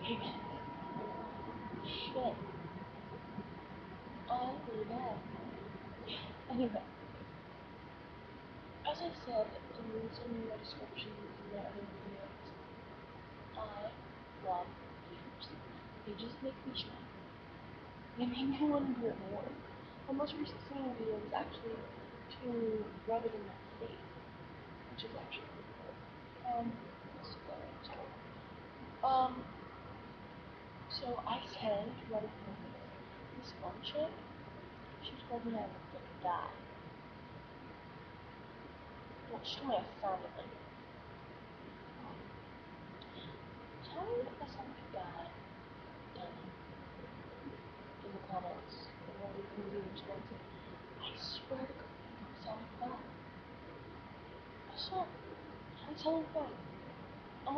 Shit. Oh, really bad. Anyway, as I said in my description in my other videos, I love beavers. They just make me smile. They make me want to do it more. My most recent singing video was actually to rub it in my face, which is actually pretty cool. Um, so I said to rub it in my face. This one chick, she told me I looked like a guy. Well, she told me I sounded like it. Tell me if I sound like a guy in the comments. And when we can do responses. I swear to God, I don't sound like a guy. I swear. I'm telling you guys. I'm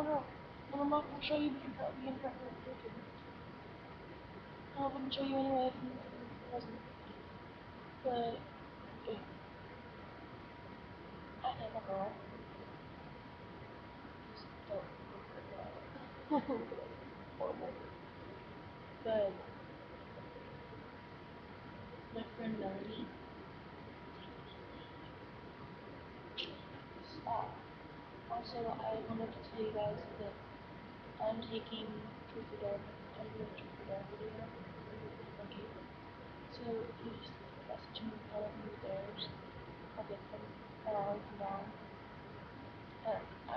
not gonna show you because that would be inappropriate for YouTube. I wouldn't show you anyway if it wasn't. But I am a girl. Just don't look like that. Horrible. But my friend Melanie. Also, I wanted to tell you guys that I'm taking Truth or Dare. I'm doing a Truth or Dare video. Okay. So if you just message me and tell me theirs, I'll get them and I'll write them down. And I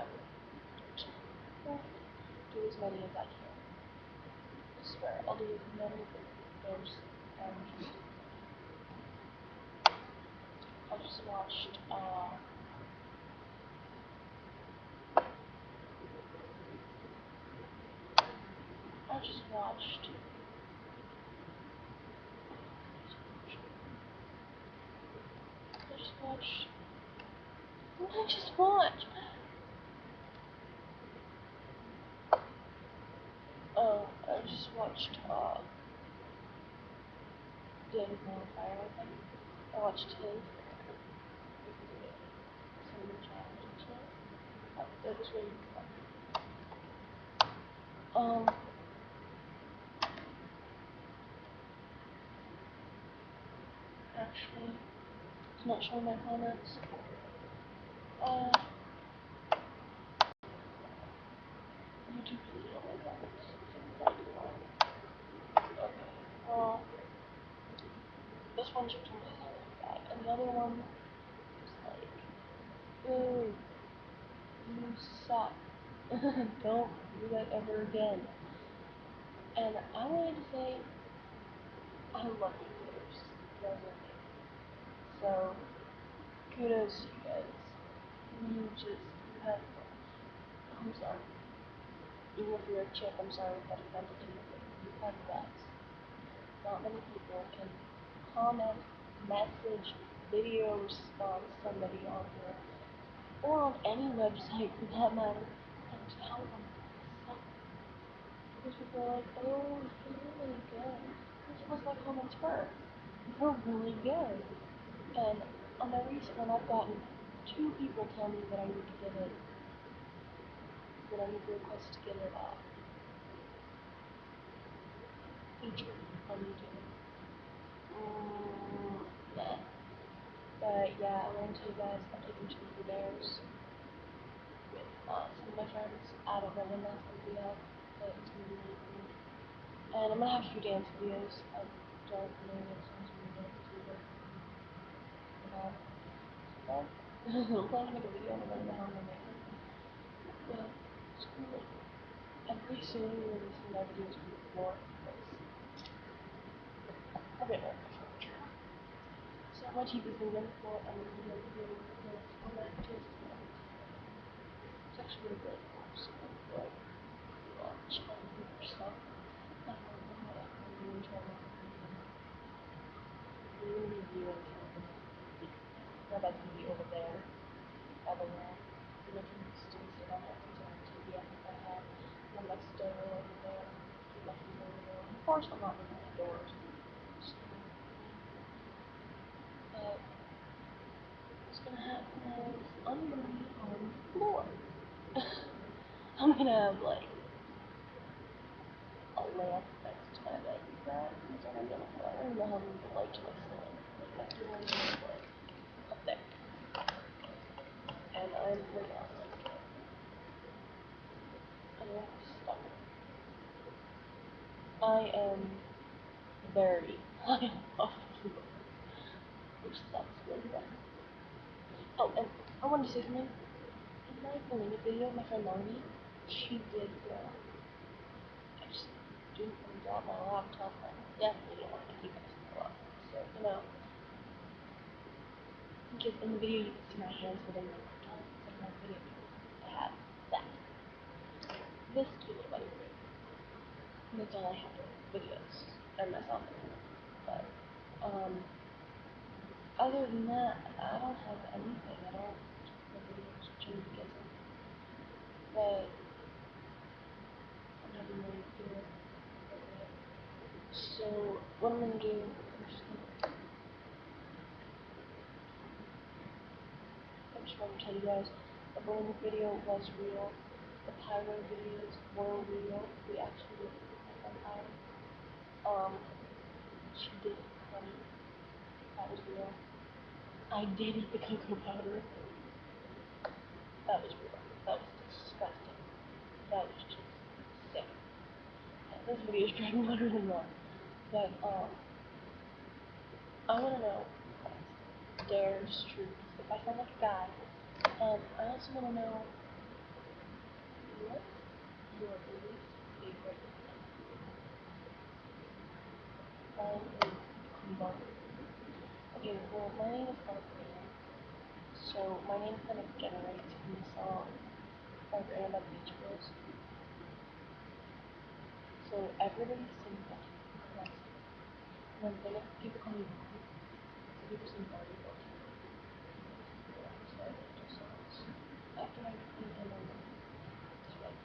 will do as many as I can. I swear, I'll do as many of theirs. And I just watched, I just watched, what did I just watch? Oh, I just watched, David Bonfire, I think. I watched his cinnamon challenge and shit. That was really fun. Actually, it's not showing my comments. YouTube deleted all my comments. Okay, well, this one just told me to look bad. And the other one was like, ooh, you suck. Don't do that ever again. And I wanted to say, I love you guys. You guys are amazing. So, kudos to you guys. You have, I'm sorry. Even if you're a chick, I'm sorry if that offended you, but you have guts. Not many people can comment, message, video response somebody on here, or on any website for that matter, and tell them they suck. Because people are like, oh, you're really good. That's what my comments were. You're really good. And on my recent one, I've gotten 2 people tell me that I need to get it, that I need to request to get it featured on YouTube. Nah. But yeah, I wanted to tell you guys I'm taking Truth or Dares with some of my friends. I don't know when that's going to be out, but it's going to be really cool. And I'm going to have a few dance videos. I don't know what songs I'm going to dance to, but I'm planning to make a video and I don't know how I'm going to make it. But it's cool. And pretty soon we're releasing my videos before because I've been working for a job. So my TV's been running for and I'm going to do videos on that just it's actually really good. So like launch and other stuff. And then I'm really trying to really viewing something. My bed's gonna be over there by the wall. And I can still sit on it until the TV I have. And then my stairway over there. My TV over there. Of course I'm not looking at doors. So but what's gonna happen is I'm gonna be on the floor. I'm gonna have like lay up next to my bed. That is what I'm gonna put. I don't know how I'm gonna light to my ceiling. Like, that's the one thing I'm like, up there. And I'm pretty awesome. I don't stop. I am very high off the floor, which sucks really bad. Oh, and I wanted to say something. In my Melina video, my friend Marnie, she did, I just didn't drop my laptop. I definitely don't want to keep guys a lot. So, you know, because in the video you can see my hands holding my laptop, so in my video I have that. This cute little buddy. And that's all I have for videos, and myself. But, other than that, I don't have anything. I don't have videos trying to get some. But I'm not really good. So what I'm gonna do, I just want to tell you guys, the bowling video was real. The pyro videos were real. We actually did my friend Pyro. She did honey. That was real. I did eat the cocoa powder. That was real. That was disgusting. That was just sick. And this video is dragging longer than that. But, I wanna know, Dare's Troofth, if I sound like a guy, and I also wanna know, what's your least favorite Kumbang? Okay, well, my name is Arthur, so my name kind of generates from the song Arthur by the Beach Boys. So everybody sings that. Yes. And then people call me Barbie. So people sing Barbie all the time. So I like those songs. After I read them, I'm just like,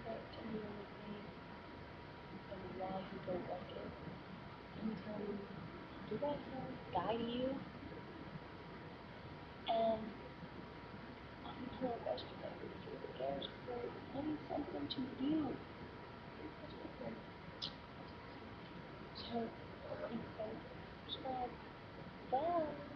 tell me your nickname and why you don't like it. Can you tell me, do I sound like a guy to you? And until yesterday, Dare's were playing something to do. That's what they're. So, subscribe. Bye.